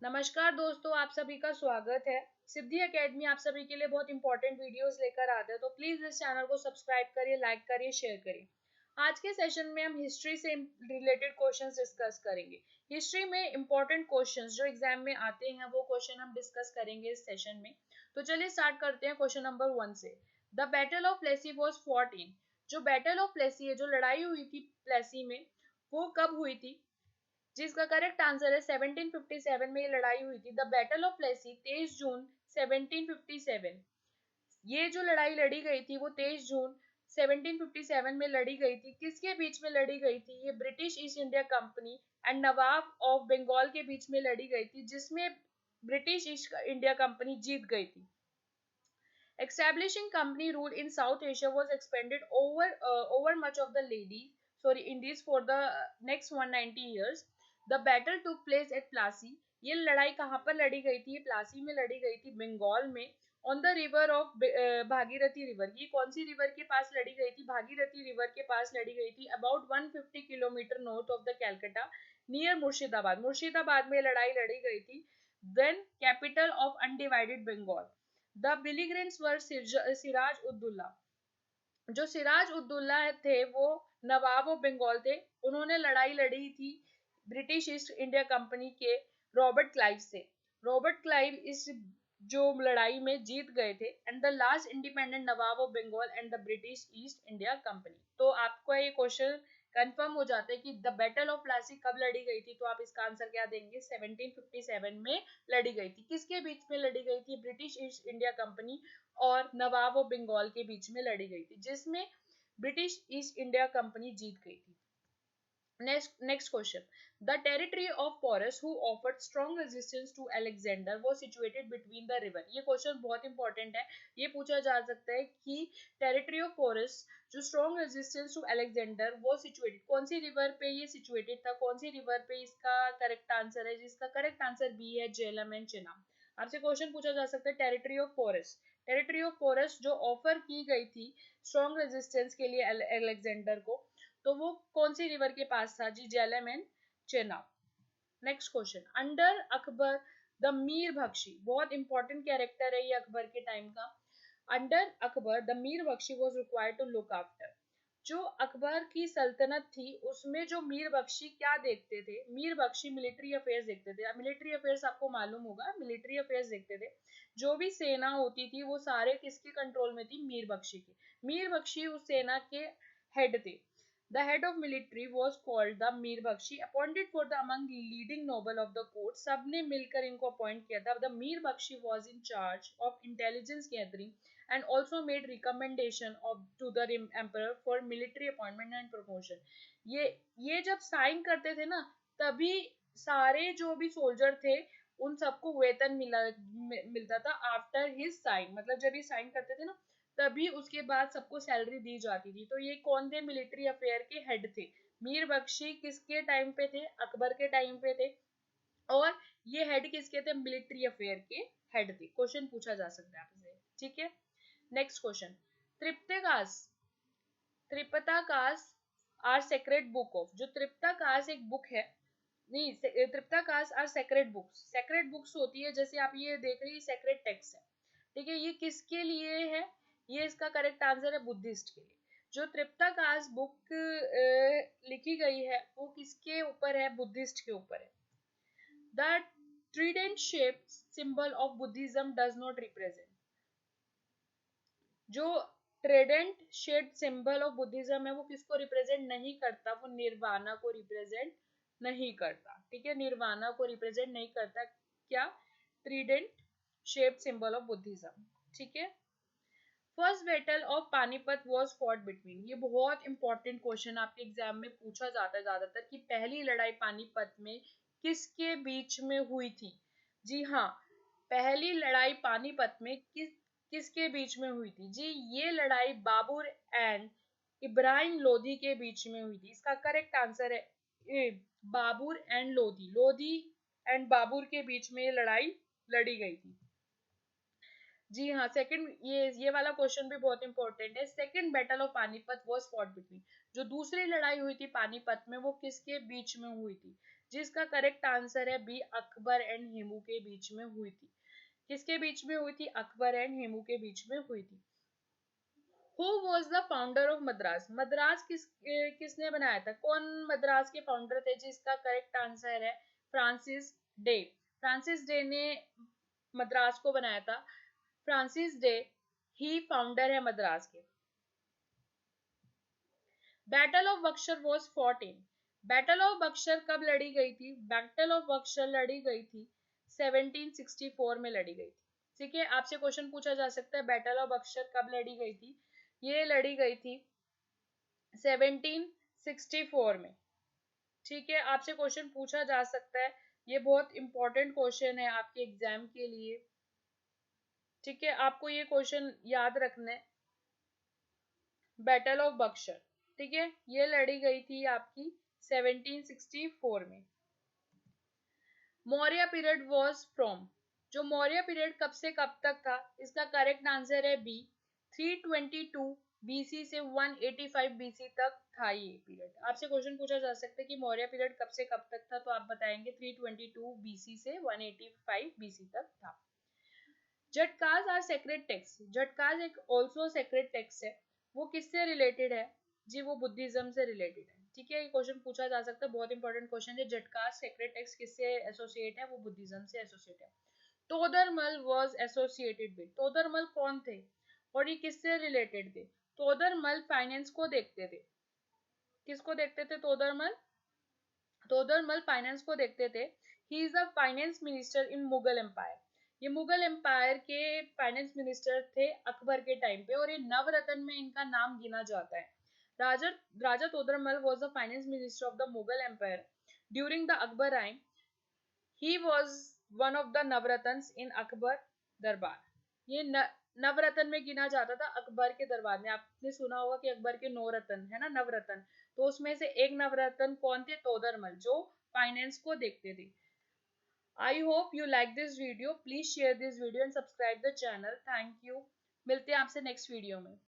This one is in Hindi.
नमस्कार दोस्तों, आप सभी का स्वागत है। सिद्धि एकेडमी आप सभी के लिए बहुत इंपॉर्टेंट वीडियोस लेकर आते हैं, तो प्लीज इस चैनल को सब्सक्राइब करिए, लाइक करिए, शेयर करिए। आज के सेशन में हम हिस्ट्री से रिलेटेड क्वेश्चंस डिस्कस करेंगे। हिस्ट्री में इंपॉर्टेंट क्वेश्चंस जो एग्जाम में आते हैं वो क्वेश्चन हम डिस्कस करेंगे इस सेशन में। तो चलिए स्टार्ट करते हैं क्वेश्चन नंबर 1 से। The battle of Plassey was fought in. जो बैटल ऑफ प्लेसी है, जो लड़ाई हुई थी प्लेसी में, वो कब हुई थी? जिसका करेक्ट आंसर है 1757 में ये लड़ाई हुई थी। द बैटल ऑफ प्लेसी 23 जून 1757। ये जो लड़ाई लड़ी गई थी वो 23 जून 1757 में लड़ी गई थी। किसके बीच में लड़ी गई थी? ये British East India Company and नवाब ऑफ बंगाल के बीच में लड़ी गई थी, जिसमें ब्रिटिश ईस्ट इंडिया कंपनी जीत गई थी। Establishing company rule in South Asia was expanded over much of the Indies for the next 190 years. The battle took place at Plassey. ये लड़ाई कहाँ पर लड़ी गई थी? ये प्लासी में लड़ी गई थी, बंगाल में। On the river of Bhagirathi river. ये कौन सी रिवर के पास लड़ी गई थी? भागीरथी रिवर के पास लड़ी गई थी, about 150 kilometre north of the Calcutta, near Murshidabad. Murshidabad में लड़ाई लड़ी गई थी। Then capital of undivided Bengal. The belligerents were Siraj Uddaula. जो सिराज उद्दौला थे वो नवाब ऑफ बंगाल थे। उन्होंने लड़ाई लड़ी थी ब्रिटिश ईस्ट इंडिया कंपनी के रॉबर्ट क्लाइव से। रॉबर्ट क्लाइव इस जो लड़ाई में जीत गए थे। एंड द लास्ट इंडिपेंडेंट नवाब of Bengal and the British East India Company. तो आपको ये क्वेश्चन कंफर्म हो जाता है कि द बैटल ऑफ प्लासी कब लड़ी गई थी, तो आप इसका आंसर क्या देंगे? 1757 में लड़ी गई थी। किसके बीच में लड़ी गई थी? ब्रिटिश ईस्ट इंडिया कंपनी और नवाब ऑफ बंगाल के बीच में लड़ी गई थी, जिसमें ब्रिटिश ईस्ट इंडिया कंपनी जीत गई थी। Next question. The territory of Porus, who offered strong resistance to Alexander, was situated between the river. ये क्वेश्चन बहुत इंपॉर्टेंट है। ये पूछा जा सकता है कि टेरिटरी ऑफ पोरस जो स्ट्रॉन्ग रेजिस्टेंस टू अलेक्जेंडर वो सिचुएटेड कौन सी रिवर पे ये सिचुएटेड था? कौन सी रिवर पे? इसका करेक्ट आंसर है, जिसका करेक्ट आंसर बी है, झेलम एंड चेनाब। आपसे क्वेश्चन पूछा जा सकता है territory of Porus. Territory of Porus जो ऑफर की गई थी स्ट्रॉन्ग रेजिस्टेंस के लिए अलेक्जेंडर को, तो वो कौन सी रिवर के पास था? जी, Jhelum and Chenab. Next question. Under Akbar the Mir Bakhshi. बहुत इंपॉर्टेंट कैरेक्टर है ये अकबर के टाइम का। Under Akbar the Mir Bakhshi was required to look after. जो अकबर की सल्तनत थी उसमें जो मीर बख्शी क्या देखते थे? मीर बख्शी मिलिट्री अफेयर्स देखते थे। मिलिट्री अफेयर्स आपको मालूम होगा, मिलिट्री अफेयर्स देखते थे। जो भी सेना होती थी वो सारे किसके कंट्रोल में थी? मीर बख्शी के। मीर बख्शी उस सेना के हेड थे। The head of military was called the Mir Bakshi, appointed for the among leading noble of the court. सबने मिलकर इनको अपॉइंट किया था। The Mir Bakshi was in charge of intelligence gathering and also made recommendation to the emperor for military appointment and promotion. ये जब साइन करते थे ना, तभी सारे जो भी सोल्जर थे उन सबको वेतन मिलता था आफ्टर हिज साइन। मतलब जब ये साइन करते थे ना, तभी उसके बाद सबको सैलरी दी जाती थी। तो ये कौन थे? मिलिट्री अफेयर के हेड थे। मीर बख्शी किसके टाइम पे थे? अकबर के टाइम पे थे। और ये हेड किसके थे? मिलिट्री अफेयर के हेड थे। क्वेश्चन पूछा जा सकता है आपसे, ठीक है। Next question. Tripitakas Tripitakas are sacred book of. जो त्रिपिटकास एक बुक है, नहीं, Tripitakas are sacred books. Sacred books होती है, जैसे आप ये देख रही है सेक्रेड टेक्स्ट है, ठीक है। ये किसके लिए है? ये इसका करेक्ट आंसर है बुद्धिस्ट के लिए। जो त्रिपिटकास बुक लिखी गई है वो किसके ऊपर है? बुद्धिस्ट के ऊपर है। The trident shape symbol of Buddhism does not represent. जो trident shape symbol of Buddhism है वो किसको रिप्रेजेंट नहीं करता? वो निर्वाणा को रिप्रेजेंट नहीं करता, ठीक है। निर्वाणा को रिप्रेजेंट नहीं करता क्या? Trident shape symbol of Buddhism, ठीक है। First battle of Panipat was fought between. ये बहुत इंपॉर्टेंट क्वेश्चन आपके एग्जाम में पूछा जाता है ज्यादातर कि पहली लड़ाई पानीपत में किसके बीच में हुई थी? जी हाँ, पहली लड़ाई पानीपत में किसके बीच में हुई थी? जी, ये लड़ाई बाबर एंड इब्राहिम लोधी के बीच में हुई थी। इसका करेक्ट आंसर है ए, बाबर एंड लोधी। लोधी एंड बाबर के बीच में ये लड़ाई लड़ी गई थी। जी हाँ, सेकंड ये वाला क्वेश्चन भी बहुत इंपॉर्टेंट है। Second battle of Panipat was fought between. जो दूसरी लड़ाई हुई थी पानीपत में वो किसके बीच में हुई थी? जिसका करेक्ट आंसर है बी, अकबर एंड हेमू के बीच में हुई थी। किसके बीच में हुई थी? अकबर एंड हेमू के बीच में हुई थी। Who was the founder of Madras? Madras किसने बनाया था? कौन मद्रास के फाउंडर थे? जिसका करेक्ट आंसर है फ्रांसिस डे। फ्रांसिस डे ने मद्रास को बनाया था। फ्रांसिस डे ही फाउंडर है मद्रास के। Battle of Buxar was fought in. Battle of Buxar कब लड़ी गई थी? बैटल ऑफ बक्सर लड़ी गई थी 1764 में लड़ी गई थी। ठीक है, आपसे क्वेश्चन पूछा जा सकता है बैटल ऑफ बक्सर कब लड़ी गई थी? ये लड़ी गई थी 1764 में। ठीक है, आपसे क्वेश्चन पूछा जा सकता है, ये बहुत इंपॉर्टेंट क्वेश्चन है आपके एग्जाम के लिए। ठीक है, आपको ये क्वेश्चन याद रखना है। बैटल ऑफ बक्सर, ठीक है, ये लड़ी गई थी आपकी 1764 में। Maurya period was from. जो मौर्य पीरियड कब से कब तक था? इसका करेक्ट आंसर है बी, 322 बीसी से 185 बीसी तक था ये पीरियड। आपसे क्वेश्चन पूछा जा सकता है कि मौर्य पीरियड कब से कब तक था, तो आप बताएंगे 322 बीसी से 185 बीसी तक था। झटकास आर सेक्रेट टेक्स्ट। झटकास एक ऑल्सो सेक्रेट टेक्स्ट है। वो किससे रिलेटेड है? जी, वो बुद्धिज्म से रिलेटेड है। ठीक है, ये क्वेश्चन पूछा जा सकता है, बहुत इंपॉर्टेंट क्वेश्चन है। झटकास सेक्रेट टेक्स्ट किससे एसोसिएट है? वो बुद्धिज्म से एसोसिएट है। तोदरमल वाज एसोसिएटेड विद। तोदरमल कौन थे और ये किससे रिलेटेड थे? तोदरमल फाइनेंस को देखते थे। किसको देखते थे तोदरमल? तोदरमल फाइनेंस को देखते थे। He is the finance minister in Mughal empire. ये मुगल एम्पायर के फाइनेंस मिनिस्टर थे अकबर के टाइम पे, और ये नवरत्न में इनका नाम गिना जाता है। Raja Raja Todarmal was the finance minister of the Mughal empire during the Akbar time. He was one of the Navratna in Akbar दरबार। ये नवरत्न में गिना जाता था अकबर के दरबार में। आपने सुना होगा कि अकबर के 9 रत्न है ना, नवरत्न, तो उसमें से एक नवरत्न कौन थे? तोदरमल, जो फाइनेंस को देखते थे। I hope you like this video. Please share this video and subscribe the channel. Thank you. मिलते हैं आपसे नेक्स्ट वीडियो में।